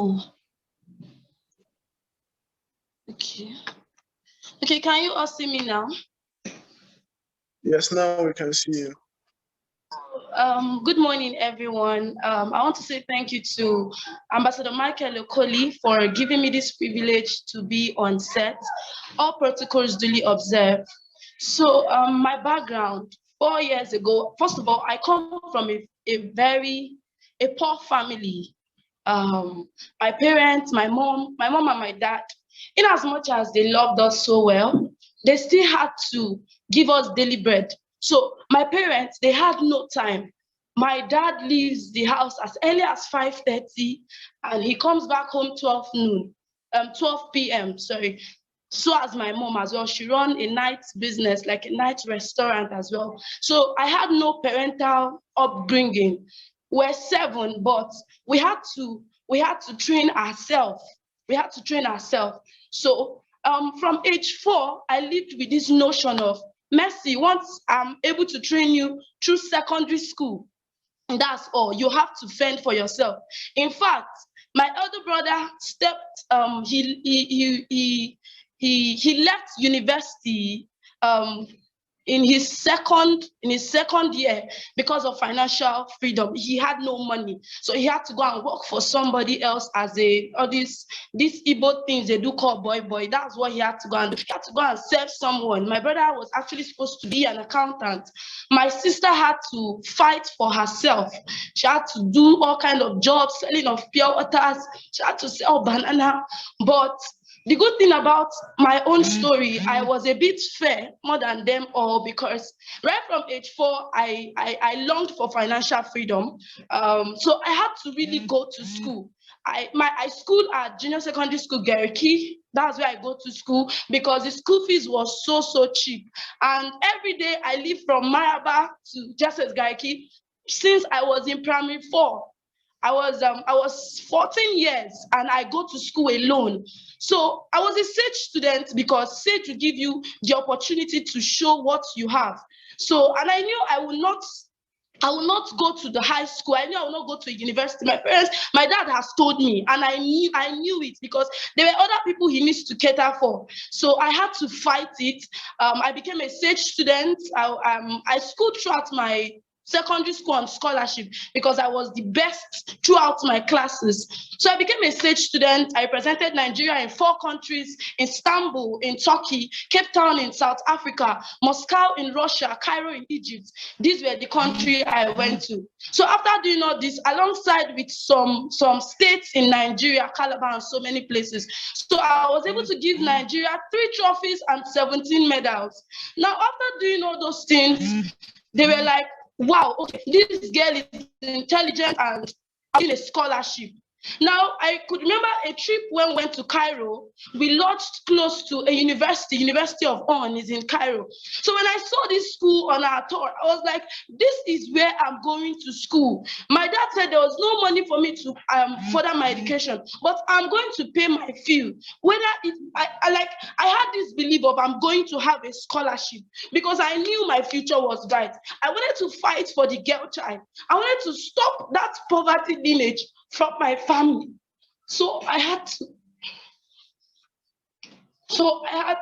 Oh, okay. Okay, can you all see me now? Yes, now we can see you. Good morning, everyone. I want to say thank you to Ambassador Michael Okoli for giving me this privilege to be on set. All protocols duly observed. So my background, 4 years ago, first of all, I come from a poor family. My parents, my mom and my dad, in as much as they loved us so well, they still had to give us daily bread. So my parents, they had no time. My dad leaves the house as early as 5:30 and he comes back home 12 p.m. Sorry. So as my mom as well, she run a night business, like a night restaurant as well. So I had no parental upbringing. We're 7, but we had to train ourselves. We had to train ourselves. So from age 4, I lived with this notion of mercy. Once I'm able to train you through secondary school, that's all. You have to fend for yourself. In fact, my elder brother stepped. He left university um, in his second year because of financial freedom. He had no money, so he had to go and work for somebody else as all these Igbo things they do call boy. That's what he had to go and do. He had to go and serve someone. My brother was actually supposed to be an accountant. My sister had to fight for herself. She had to do all kind of jobs, selling of pure waters. She had to sell banana, but the good thing about my own story, I was a bit fair more than them all, because right from age 4, I longed for financial freedom. So I had to really go to school. I schooled at junior secondary school Gariki. That's where I go to school because the school fees was so cheap. And every day I live from Maraba to Justice Gariki since I was in primary 4. I was 14 years and I go to school alone. So I was a SAGE student because SAGE will give you the opportunity to show what you have. So, and I knew I will not go to the high school. I knew I will not go to university. My dad has told me, and I knew it because there were other people he needs to cater for. So I had to fight it. I became a SAGE student. I schooled throughout my secondary school on scholarship because I was the best throughout my classes. So I became a SAGE student. I represented Nigeria in 4 countries: Istanbul in Turkey, Cape Town in South Africa, Moscow in Russia, Cairo in Egypt. These were the country I went to. So after doing all this, alongside with some states in Nigeria, Calabar, and so many places, so I was able to give Nigeria 3 trophies and 17 medals. Now, after doing all those things, they were like, wow, okay, this girl is intelligent and getting a scholarship. Now, I could remember a trip when we went to Cairo. We lodged close to a University of On is in Cairo. So when I saw this school on our tour, I was like, this is where I'm going to school. My dad said there was no money for me to further my education, but I'm going to pay my fee. I had this belief of I'm going to have a scholarship because I knew my future was bright. I wanted to fight for the girl child. I wanted to stop that poverty lineage from my family. So I had to. So I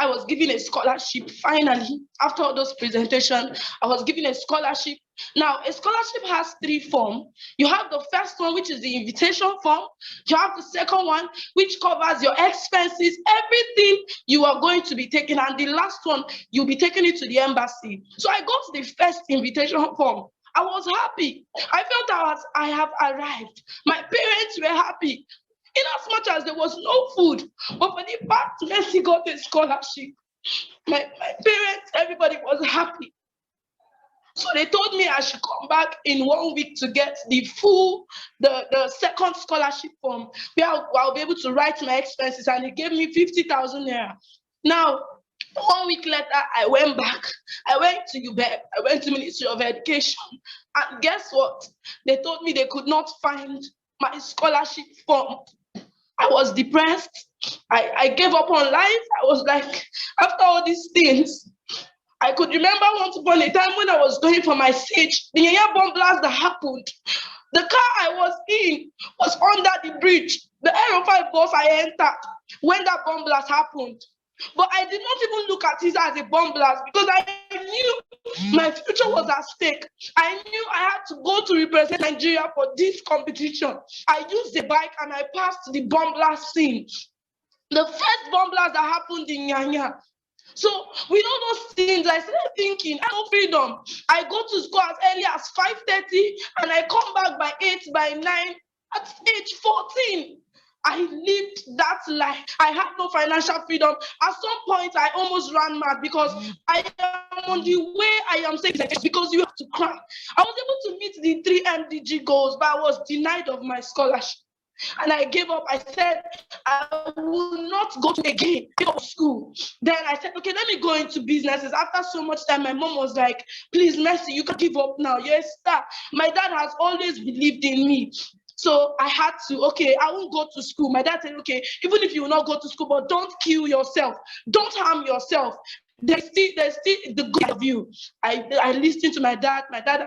was given a scholarship finally. After all those presentations, I was given a scholarship. Now, a scholarship has 3 forms. You have the first one, which is the invitation form. You have the second one, which covers your expenses, everything you are going to be taking. And the last one, you'll be taking it to the embassy. So I got the first invitation form. I was happy. I felt I have arrived. My parents were happy. In as much as there was no food, but for the fact Messi got a scholarship, my parents, everybody was happy. So they told me I should come back in 1 week to get the second scholarship form, where I'll be able to write my expenses, and they gave me 50,000 naira. Now, 1 week later, I went back. I went to UBEP. I went to Ministry of Education. And guess what? They told me they could not find my scholarship form. I was depressed. I gave up on life. I was like, after all these things, I could remember once upon a time when I was going for my SAGE, the Yaya bomb blast that happened. The car I was in was under the bridge. The Aero 5 bus I entered when that bomb blast happened. But I did not even look at it as a bomb blast because I knew my future was at stake. I knew I had to go to represent Nigeria for this competition. I used the bike and I passed the bomb blast scene. The first bomb blast that happened in Nyanya. So with all those things, I started thinking, I have freedom. I go to school as early as 5:30 and I come back by 8, by 9. At age 14, I lived that life. I had no financial freedom. At some point, I almost ran mad because I am on the way I am saying because you have to cry. I was able to meet the 3 MDG goals, but I was denied of my scholarship. And I gave up. I said, I will not go to again school. Then I said, okay, let me go into businesses. After so much time, my mom was like, please, Mercy, you can give up now. Yes, sir. My dad has always believed in me. So I had to, okay, I won't go to school. My dad said, okay, even if you will not go to school, but don't kill yourself. Don't harm yourself. There's still the good of you. I listened to my dad. My dad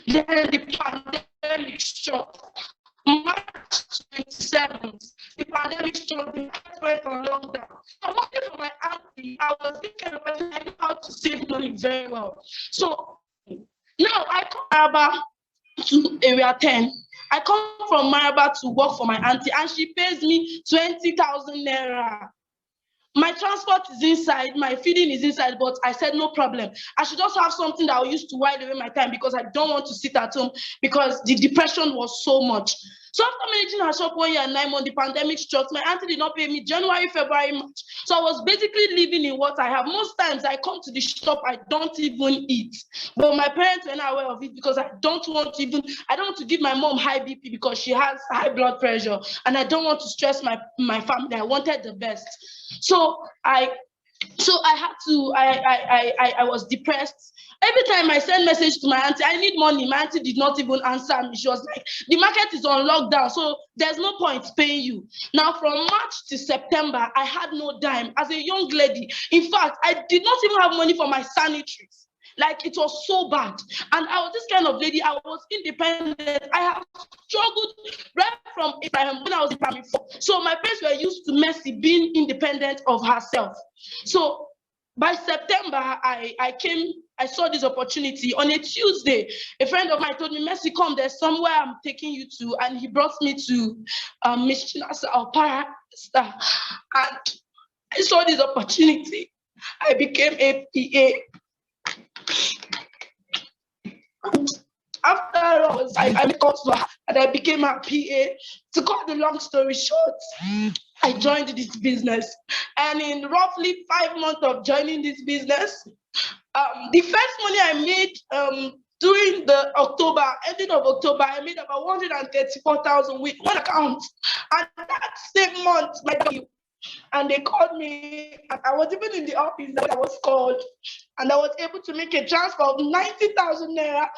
then the pandemic struck. March 27th, the pandemic struck, the went on lockdown. I'm working for my auntie. I was thinking about how to save money very well. So now I come Maraba to area 10. I come from Maraba to work for my auntie, and she pays me 20,000 naira. My transport is inside, my feeding is inside, but I said no problem. I should just have something that I'll use to while away my time because I don't want to sit at home because the depression was so much. So after managing her shop 1 year and 9 months, the pandemic struck. My auntie did not pay me January, February, March. So I was basically living in what I have. Most times I come to the shop, I don't even eat. But my parents were not aware of it because I don't want to give my mom high BP because she has high blood pressure. And I don't want to stress my family. I wanted the best. So I was depressed. Every time I send message to my auntie, I need money. My auntie did not even answer me. She was like, the market is on lockdown, so there's no point paying you. Now, from March to September, I had no dime. As a young lady, in fact, I did not even have money for my sanitaries. Like, it was so bad. And I was this kind of lady. I was independent. I have struggled right from when I was in primary 4. So my parents were used to Mercy being independent of herself. So by September, I saw this opportunity. On a Tuesday, a friend of mine told me, Mercy, come, there's somewhere I'm taking you to. And he brought me to Miss Chinasa Alpara. And I saw this opportunity. I became a PA. After I got to her and I became her PA. To cut the long story short, I joined this business. And in roughly 5 months of joining this business, the first money I made during the ending of October, I made about 134,000 with one account. And that same month, and they called me, and I was even in the office that I was called, and I was able to make a transfer of 90,000 naira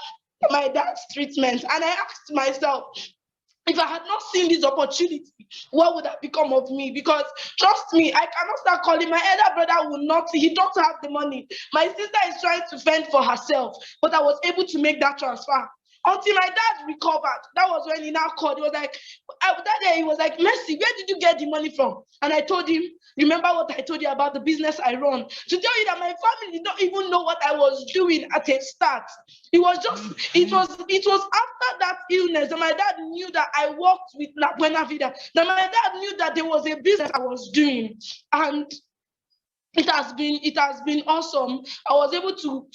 for my dad's treatment. And I asked myself, if I had not seen this opportunity, what would have become of me? Because trust me, I cannot start calling. My elder brother will not, he don't have the money. My sister is trying to fend for herself, but I was able to make that transfer. Until my dad recovered. That was when he now called. He was like, that day he was like, Mercy, where did you get the money from? And I told him, remember what I told you about the business I run? To tell you that my family did not even know what I was doing at a start. It was after that illness that my dad knew that I worked with BEUNA VIDA, that my dad knew that there was a business I was doing. And it has been awesome. I was able to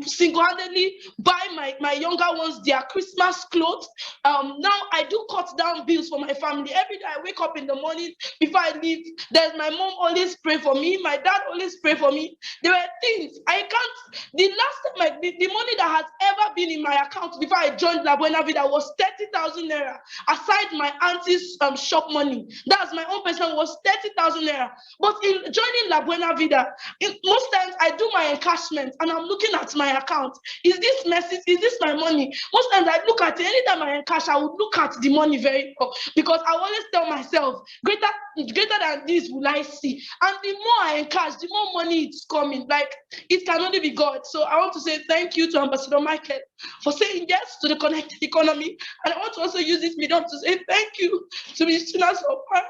single-handedly buy my younger ones their Christmas clothes. Now I do cut down bills for my family. Every day I wake up in the morning before I leave, there's my mom always pray for me. My dad always pray for me. There were things I can't. The last time the money that has ever been in my account before I joined BEUNA VIDA was 30,000 naira. Aside my auntie's shop money, that's my own person was 30,000 naira. But in joining BEUNA BEUNA VIDA. Most times I do my encashment and I'm looking at my account. Is this message? Is this my money? Most times I look at it. Anytime I encash, I would look at the money very well because I always tell myself, greater than this will I see. And the more I encash, the more money it's coming. Like, it can only be God. So I want to say thank you to Ambassador Michael for saying yes to the connected economy. And I want to also use this medium to say thank you to the students of power.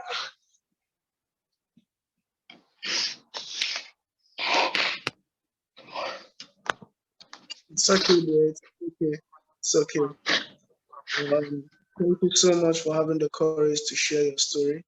It's okay, bro. It's okay. It's okay. Thank you so much for having the courage to share your story.